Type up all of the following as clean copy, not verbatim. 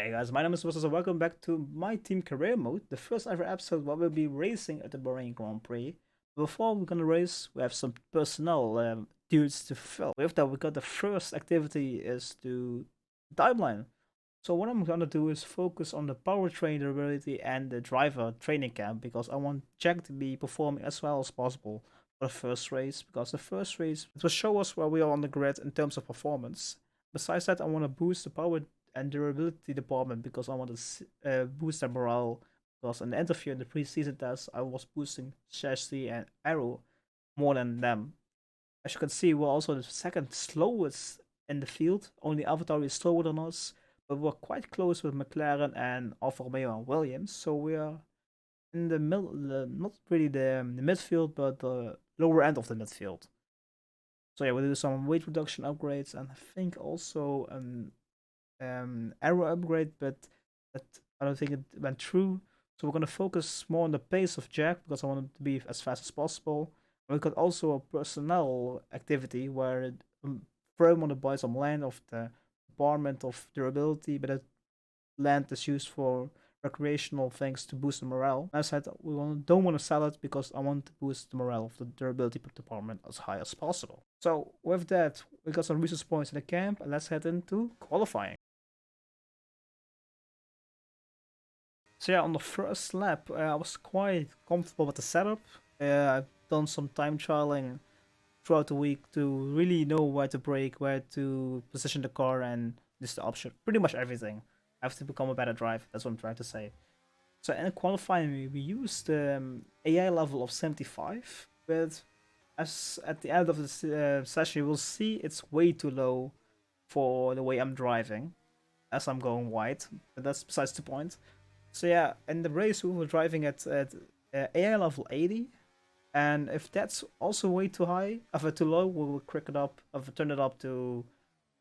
Hey guys, my name is Moses and welcome back to my team career mode, the first ever episode where we'll be racing at the Bahrain Grand Prix. Before we're gonna race, we have some personnel duties to fill. With that, we got the first activity is to timeline. So what I'm gonna do is focus on the powertrain durability and the driver training camp because I want Jack to be performing as well as possible for the first race because the first race it will show us where we are on the grid in terms of performance. Besides that, I want to boost the power and durability department because I want to boost their morale. Because in the interview in the preseason test, I was boosting chassis and aero more than them. As you can see, we're also the second slowest in the field. Only Avatar is slower than us, but we're quite close with McLaren and Alfa Romeo and Williams. So we are in the middle, not really the midfield, but the lower end of the midfield. So yeah, we'll do some weight reduction upgrades and I think also arrow upgrade, but that I don't think it went through. So we're gonna focus more on the pace of Jack because I want him to be as fast as possible. And we got also a personnel activity where Firm want to buy some land of the Department of Durability, but that land is used for recreational things to boost the morale. As I said, don't want to sell it because I want to boost the morale of the durability department as high as possible. So with that, we got some resource points in the camp, and let's head into qualifying. So yeah, on the first lap, I was quite comfortable with the setup. I've done some time trialing throughout the week to really know where to brake, where to position the car, and just the option. Pretty much everything. I have to become a better driver. That's what I'm trying to say. So in qualifying, we used AI level of 75, but as at the end of the session, you will see it's way too low for the way I'm driving, as I'm going wide. But that's besides the point. So yeah, in the race we were driving at AI level 80, and if that's also way too high, if it's too low, we will crank it up, if we turn it up to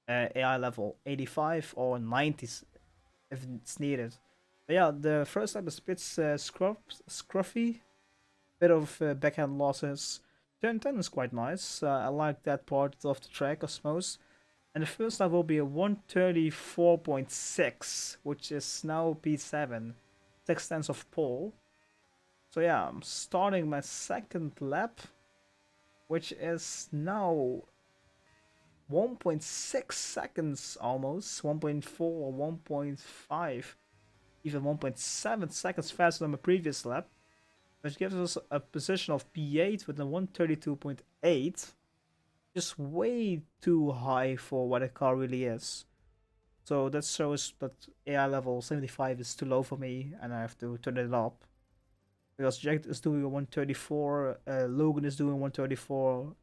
AI level 85 or 90 if it's needed. But yeah, the first lap is a bit scruffy, bit of backhand losses. Turn 10 is quite nice. I like that part of the track, I suppose. And the first lap will be a 134.6, which is now P7, 6 tenths of pole. So yeah, I'm starting my second lap, which is now 1.6 seconds almost, 1.4 or 1.5, even 1.7 seconds faster than my previous lap, which gives us a position of P8 with a 132.8. Just way too high for what a car really is. So that shows that AI level 75 is too low for me and I have to turn it up. Because Jack is doing a 134, Logan is doing 134,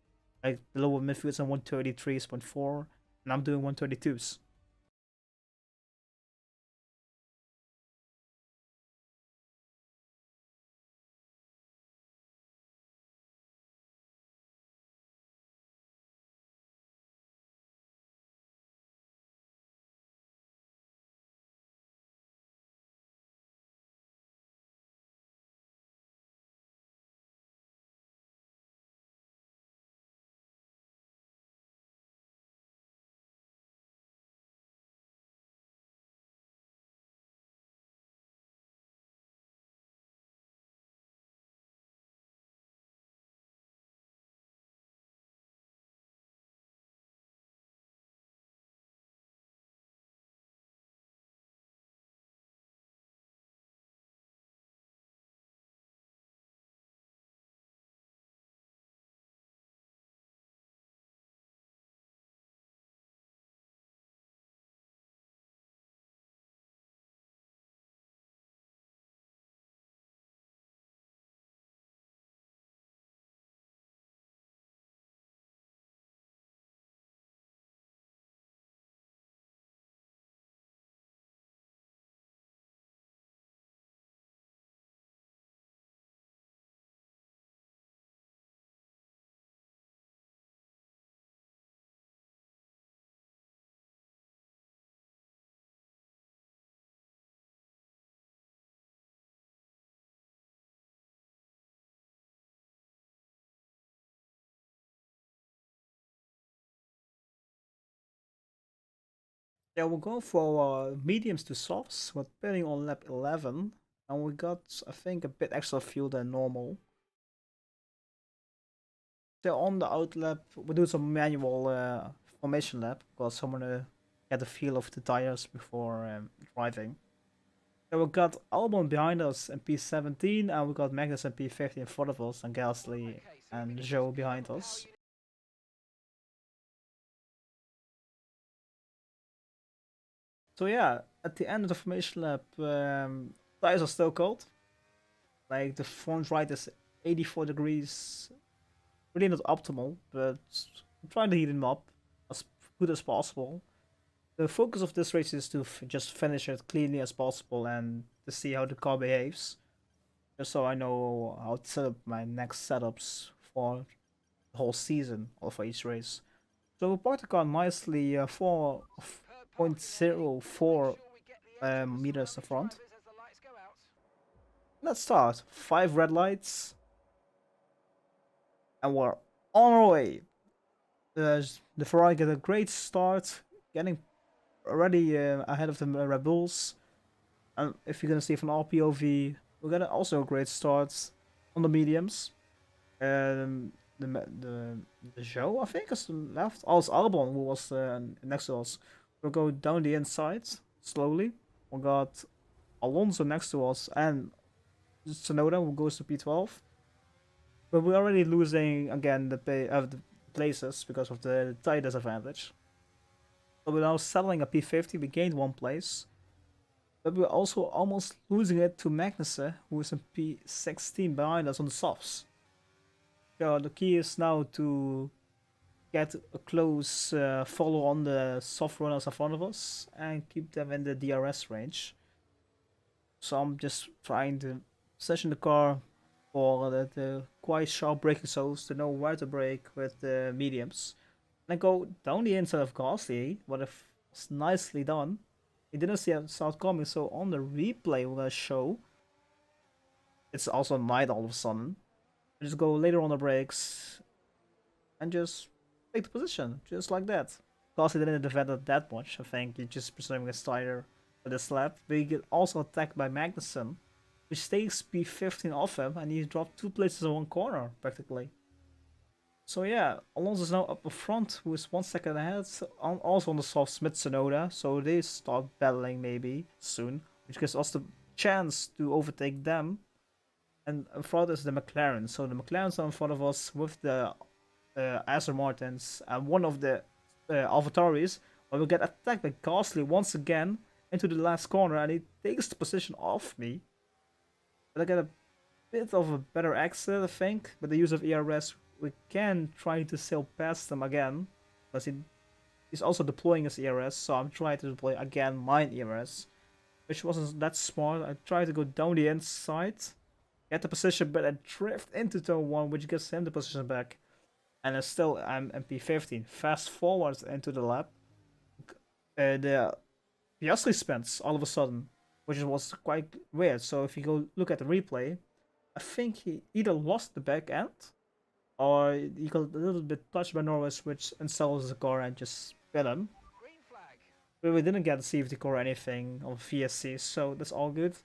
like the lower midfield is on 133.4, and I'm doing 132s. Yeah, we'll go for mediums to softs. We're pinning on lap 11, and we got, I think, a bit extra fuel than normal. So on the out lap, we do some manual formation lap because I want to get a feel of the tires before driving. So we got Albon behind us in P17, and we got Magnus and P50 in front of us, and Gasly and Joe behind us. So yeah, at the end of the formation lap, tires are still cold. Like the front right is 84 degrees, really not optimal, but I'm trying to heat them up as good as possible. The focus of this race is to just finish it cleanly as possible and to see how the car behaves, just so I know how to set up my next setups for the whole season or for each race. So we parked the car nicely 4.04 meters in front. Let's start. 5 red lights, and we're on our way. The Ferrari get a great start, getting already ahead of the Red Bulls. And if you're gonna see from our POV, we're gonna also a great start on the mediums. The the show I think is left. Oh, it's Albon who was next to us. We'll go down the inside slowly. We got Alonso next to us and Tsunoda who goes to P12. But we're already losing again the places because of the tire disadvantage. So we're now settling a P50. We gained 1 place. But we're also almost losing it to Magnussen, who is in P16 behind us on the softs. So the key is now to get a close follow on the soft runners in front of us and keep them in the DRS range. So I'm just trying to position the car for the quite sharp braking zones to know where to brake with the mediums. And I go down the inside of Gasly, what if it's nicely done. He didn't see it start coming, so on the replay we're gonna show, it's also night all of a sudden. I just go later on the brakes and just take the position, just like that. Gasly didn't defend it that much, I think he just preserving his tire for this lap. But he get also attacked by Magnussen, which takes P15 off him, and he dropped 2 places in one corner, practically. So yeah, Alonso's now up front, who is 1 second ahead, also on the soft Smith Tsunoda, so they start battling maybe soon, which gives us the chance to overtake them. And in front is the McLaren, so the McLaren's are in front of us with the Aston Martins, and one of the AlphaTauris, but we get attacked by Gasly once again into the last corner, and he takes the position off me. But I get a bit of a better exit, I think, with the use of ERS. We can try to sail past them again, because he's also deploying his ERS, so I'm trying to deploy again mine ERS, which wasn't that smart. I tried to go down the inside, get the position, but I drift into turn 1, which gives him the position back. And I'm MP15. Fast forward into the lap. The Piastri spins all of a sudden, which was quite weird. So if you go look at the replay, I think he either lost the back end or he got a little bit touched by Norris, which installs the car and just spin him. But we didn't get a safety car or anything on VSC, so that's all good.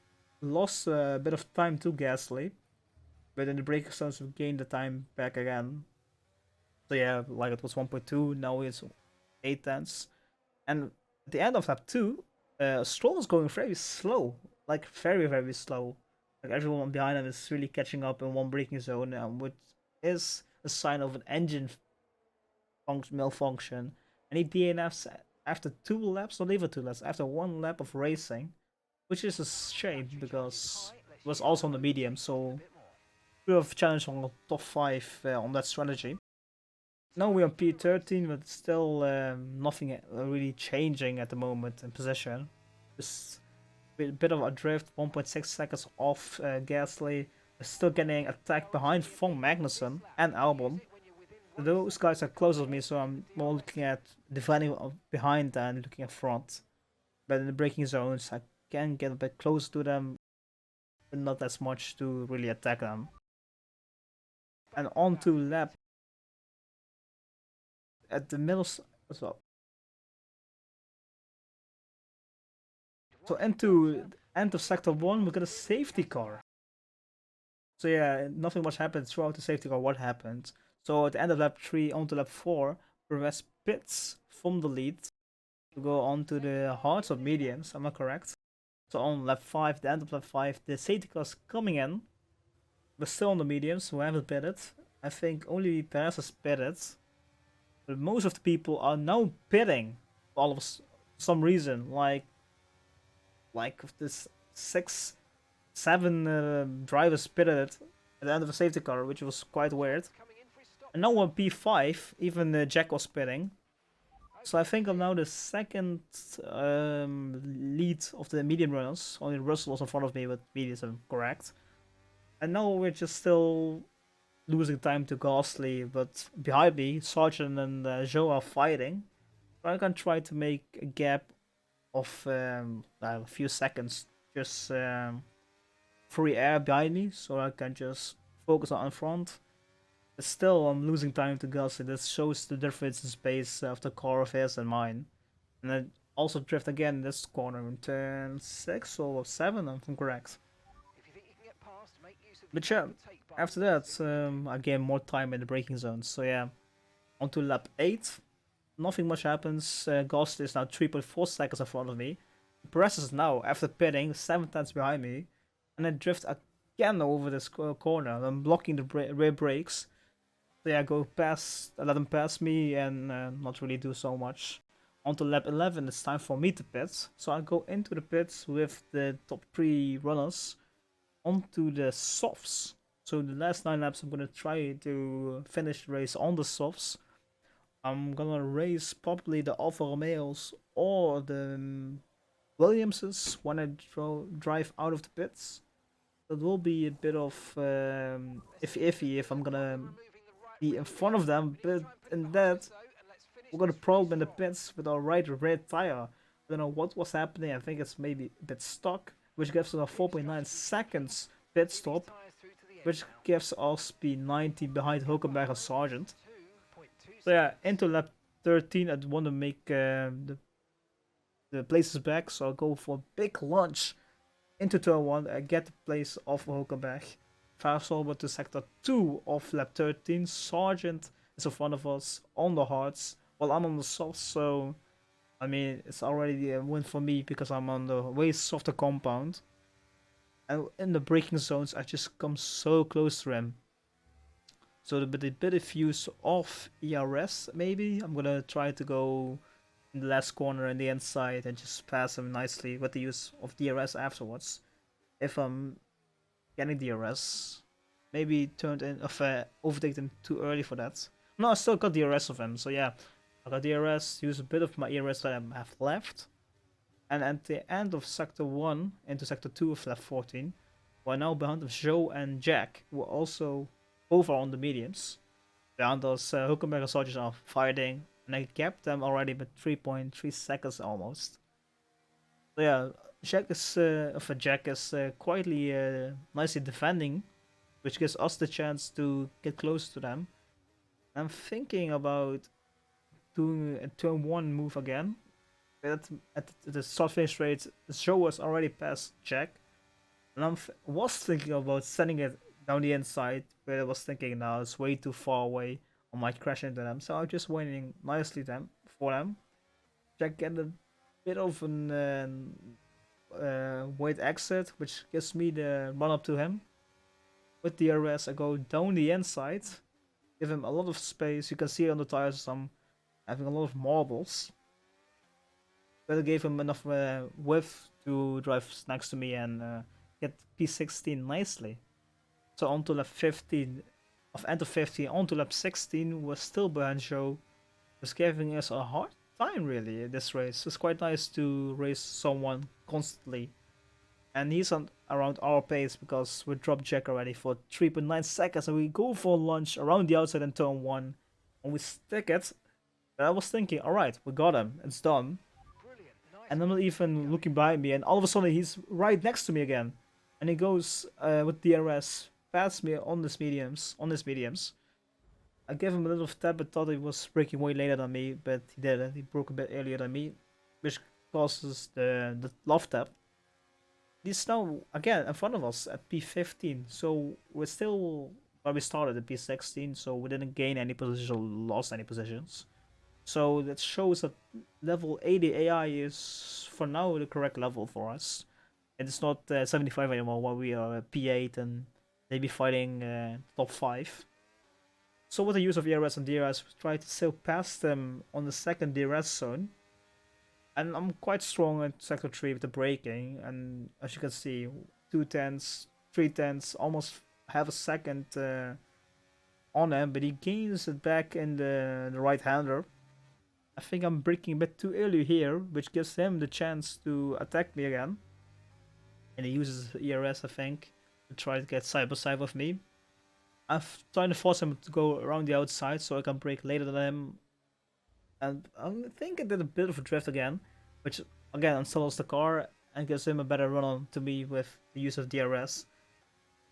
Lost a bit of time to Gasly, but in the braking zones we gained the time back again. So yeah, like it was 1.2, now it's 8 tenths. And at the end of lap 2, Stroll is going very slow, like very, very slow. Like everyone behind him is really catching up in one braking zone, which is a sign of an engine malfunction. And he DNFs after 2 laps, not even 2 laps, after 1 lap of racing, which is a shame because it was also on the medium, so we have challenged on the top 5 on that strategy. Now we're on P13, but still nothing really changing at the moment in position. Just a bit of a drift, 1.6 seconds off Gasly. Still getting attacked behind from Magnussen and Albon. Those guys are closer to me, so I'm more looking at defending behind than looking at front. But in the braking zones, I can get a bit closer to them, but not as much to really attack them. And on to lap at the middle as well. So into end of sector 1, we got a safety car. So yeah, nothing much happened throughout the safety car. What happened? So at the end of lap 3 onto lap 4, Perez pits from the lead to go on to the hards or mediums. Am I correct? So on lap 5, the end of lap 5, the safety car's coming in. We're still on the mediums, we haven't pitted. I think only Perez has pitted. But most of the people are now pitting for all of some reason. Like this 6, 7 drivers pitted at the end of a safety car, which was quite weird. And now on P5, even Jack was pitting. So I think I'm now the second lead of the medium runners. Only Russell was in front of me with mediums, if I'm correct. And now we're just still losing time to Ghastly, but behind me, Sargent and Joe are fighting. So I can try to make a gap of a few seconds, just free air behind me, so I can just focus on in front. But still, I'm losing time to Ghastly. This shows the difference in space of the car of his and mine. And I also drift again in this corner in turn 6 or 7, if I'm correct. But yeah, after that, I gain more time in the braking zones. So yeah, on to lap 8. Nothing much happens. Ghost is now 3.4 seconds in front of me. Perez is now, after pitting, 7 tenths behind me. And I drift again over this corner. I'm blocking the rear brakes. So yeah, I go past, I let him pass me and not really do so much. On to lap 11, it's time for me to pit. So I go into the pits with the top 3 runners onto the softs. So the last 9 laps I'm gonna try to finish the race on the softs. I'm gonna race probably the Alfa Romeos or the Williamses when I drive out of the pits. That will be a bit of iffy if I'm gonna be in front of them, but in that we got a problem in the pits with our right rear tire. I don't know what was happening. I think it's maybe a bit stuck, which gives us a 4.9 seconds pit stop, which gives us P90 behind Hulkenberg and Sargent. So yeah, into lap 13, I want to make the places back, so I'll go for a big launch into turn 1 and get the place of Hulkenberg. Fast forward to sector 2 of lap 13, Sargent is in front of us on the hards, while I'm on the softs, so I mean, it's already a win for me because I'm on the way softer compound. And in the braking zones, I just come so close to him. So the bit of use of ERS, maybe. I'm gonna try to go in the last corner in the inside and just pass him nicely with the use of DRS afterwards. If I'm getting DRS, maybe turned in, overtake him too early for that. No, I still got DRS of him, so yeah. I got DRS, use a bit of my ERS that I have left. And at the end of sector 1 into sector 2 of lap 14, we're now behind of Joe and Jack, who are also over on the mediums. Behind us, Hulkenberg and Sargent are fighting, and I kept them already with 3.3 seconds almost. So yeah, Jack is quietly nicely defending, which gives us the chance to get close to them. I'm thinking about doing a turn 1 move again. At the start finish rate, Joe was already past Jack, and I was thinking about sending it down the inside, but I was thinking now it's way too far away, I might crash into them, so I'm just waiting nicely for them. Jack get a bit of an wide exit, which gives me the run up to him. With the DRS, I go down the inside, give him a lot of space. You can see on the tires I'm having a lot of marbles. But I gave him enough width to drive next to me and get P16 nicely. So on to lap 15, of end of 15 on to lap 16, we're still behind Joe. It's giving us a hard time really this race. It's quite nice to race someone constantly. And he's on around our pace because we dropped Jack already for 3.9 seconds and we go for lunge around the outside in turn 1 and we stick it. But I was thinking, alright, we got him, it's done. And I'm not even looking behind me, and all of a sudden he's right next to me again. And he goes with DRS past me on his mediums. I gave him a little tap, but thought he was breaking way later than me, but he didn't. He broke a bit earlier than me, which crosses the love tap. He's now again in front of us at P15. So we're still where we started at P16. So we didn't gain any position, lost any positions. So that shows that level 80 AI is for now the correct level for us. It's not 75 anymore, while we are P8 and maybe fighting top 5. So with the use of ERS and DRS, we try to sail past them on the second DRS zone. And I'm quite strong at sector 3 with the braking, and as you can see, 2 tenths, 3 tenths, almost half a second on him, but he gains it back in the right hander. I think I'm braking a bit too early here, which gives him the chance to attack me again. And he uses ERS, I think, to try to get side by side with me. I'm trying to force him to go around the outside so I can brake later than him. And I think I did a bit of a drift again, which again installs the car and gives him a better run on to me with the use of DRS.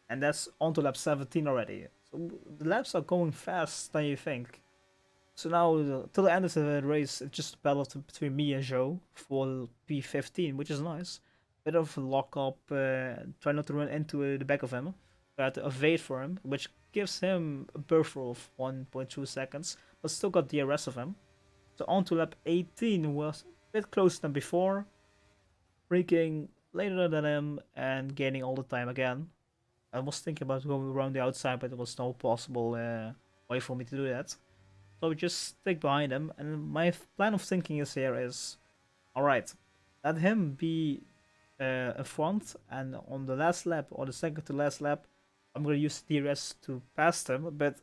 And that's onto lap 17 already. So the laps are going fast than you think. So now, till the end of the race, it's just a battle between me and Joe for P15, which is nice. Bit of a lock up, try not to run into the back of him. I had to evade for him, which gives him a buffer of 1.2 seconds, but still got the rest of him. So on to lap 18 was a bit closer than before, braking later than him and gaining all the time again. I was thinking about going around the outside, but there was no possible way for me to do that. So we just stick behind him, and my plan of thinking is here is, alright, let him be in front, and on the last lap, or the second to last lap, I'm going to use DRS to pass them, but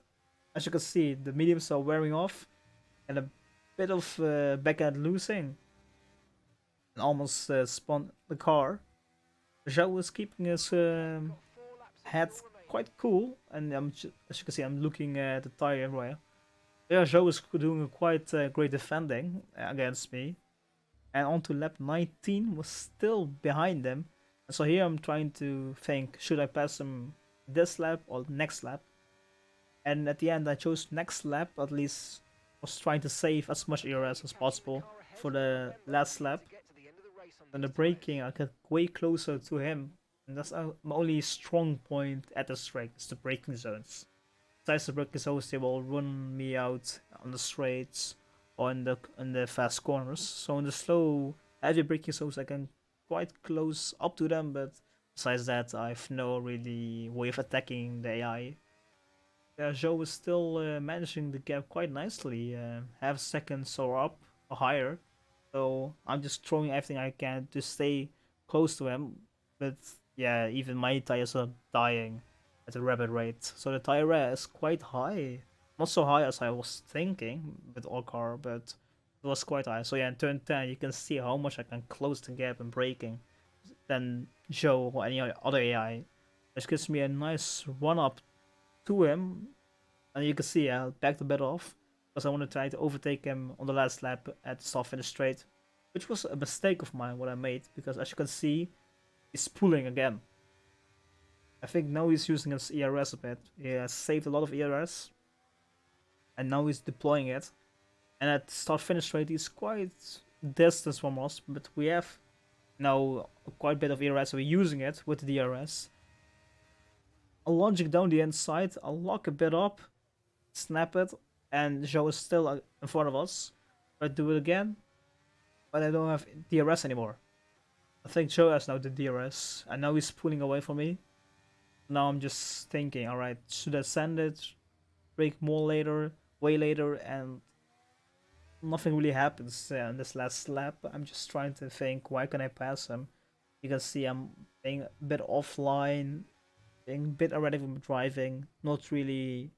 as you can see, the mediums are wearing off, and a bit of backhand losing, and almost spun the car. Zhao was keeping his head quite cool, and as you can see, I'm looking at the tire everywhere. Yeah, Zhou is doing quite great defending against me. And on to lap 19 was still behind them. And so here I'm trying to think, should I pass him this lap or next lap? And at the end I chose next lap, at least was trying to save as much ERS as possible for the last lap. And the braking, I get way closer to him. And that's my only strong point at the straight, is the braking zones. Besides the braking zones, they will run me out on the straights or in the fast corners. So in the slow, heavy braking zones, I can quite close up to them, but besides that, I've no really way of attacking the AI. Yeah, Joe is still managing the gap quite nicely, half seconds or up or higher. So I'm just throwing everything I can to stay close to him. But yeah, even my tires are dying at a rapid rate. So the tire wear is quite high. Not so high as I was thinking with our car, but it was quite high. So yeah, in turn 10, you can see how much I can close the gap in braking than Joe or any other AI. Which gives me a nice run up to him. And you can see I backed a bit off, because I want to try to overtake him on the last lap at the start finish straight. Which was a mistake of mine, what I made, because as you can see, he's pulling again. I think now he's using his ERS a bit. He has saved a lot of ERS. And now he's deploying it. And at start finish rate, he's quite distance from us. But we have now quite a bit of ERS, so we're using it with the DRS. I'll launch it down the inside. I'll lock a bit up. Snap it. And Joe is still in front of us. I do it again. But I don't have DRS anymore. I think Joe has now the DRS. And now he's pulling away from me. Now I'm just thinking, alright, should I send it, brake more later, way later, and nothing really happens in this last lap. I'm just trying to think, why can I pass him? You can see I'm being a bit offline, being a bit erratic with driving, not really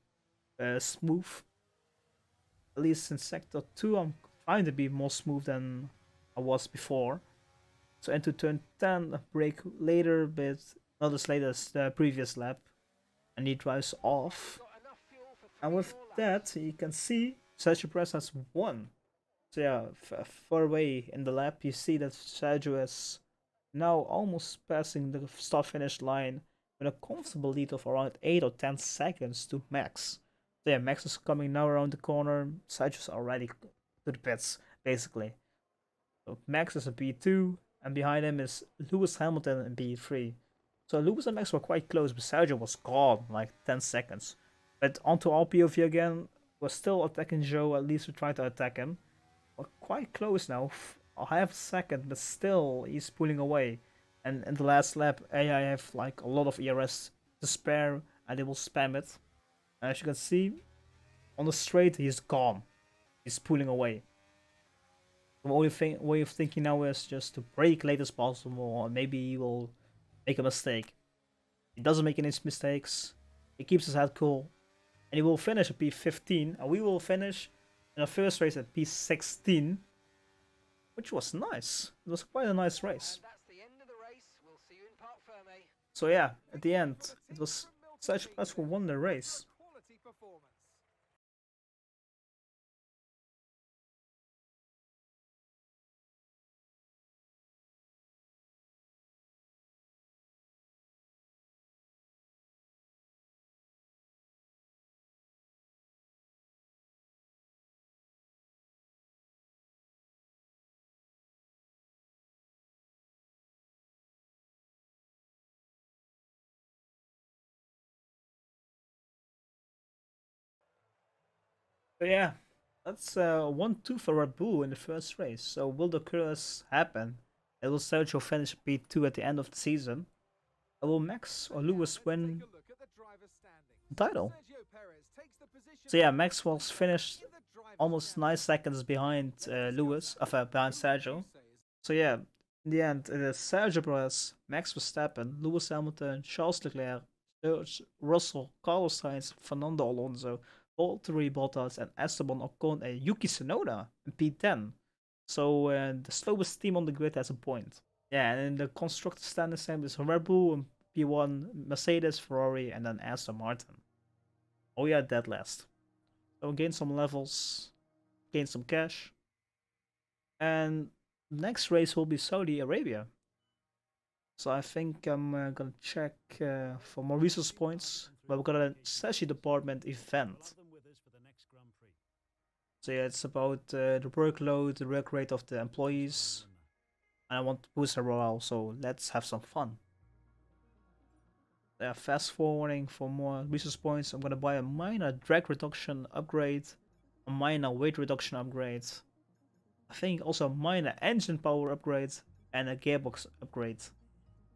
smooth. At least in sector 2 I'm trying to be more smooth than I was before. So into turn 10, brake later, but not as late as the previous lap, and he drives off. And with that, you can see Sergio Perez has won. So yeah, far away in the lap, you see that Sergio is now almost passing the start-finish line with a comfortable lead of around 8 or 10 seconds to Max. So yeah, Max is coming now around the corner. Sergio's already to the pits, basically. So Max is a P2, and behind him is Lewis Hamilton in P3. So Lewis and Max were quite close, but Sergio was gone like 10 seconds. But onto our POV again, we're still attacking Joe, at least we try to attack him. We're quite close now, a half a second, but still he's pulling away. And in the last lap, AI have like a lot of ERS to spare, and they will spam it. And as you can see, on the straight, he's gone. He's pulling away. The only way of thinking now is just to brake late as possible, or maybe he will make a mistake. He doesn't make any mistakes. He keeps his head cool, and he will finish at P15, and we will finish in the first race at P16, which was nice. It was quite a nice race. So yeah, at the end, it was such a pleasure won the race. So yeah, that's 1-2 for Red Bull in the first race. So will the curse happen? It will Sergio finish P2 at the end of the season? Or will Max or Lewis win the title? So yeah, Max was finished almost 9 seconds behind Lewis, behind Sergio. So yeah, in the end, it is Sergio Perez, Max Verstappen, Lewis Hamilton, Charles Leclerc, George Russell, Carlos Sainz, Fernando Alonso, Valtteri Bottas, and Esteban Ocon and Yuki Tsunoda in P10. So the slowest team on the grid has a point. Yeah, and in the constructor standing same is Red Bull and P1, Mercedes, Ferrari, and then Aston Martin. Oh yeah, dead last. So gain some levels, gain some cash, and next race will be Saudi Arabia. So I think I'm gonna check for more resource points, but we've got a Sashi department event. So yeah, it's about the workload, the work rate of the employees, and I want to boost their morale, so let's have some fun. Fast forwarding for more resource points, I'm gonna buy a minor drag reduction upgrade, a minor weight reduction upgrade, I think also a minor engine power upgrade, and a gearbox upgrade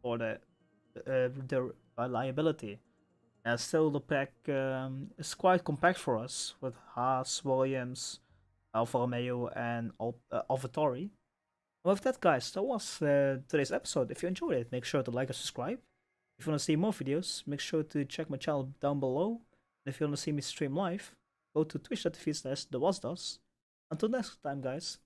for the reliability. And still the pack is quite compact for us with Haas, Williams, Alfa Romeo, and AlphaTauri. With that, guys, that was today's episode. If you enjoyed it, make sure to like and subscribe. If you want to see more videos, make sure to check my channel down below. And if you want to see me stream live, go to twitch.tv/thewasdos. Until next time, guys.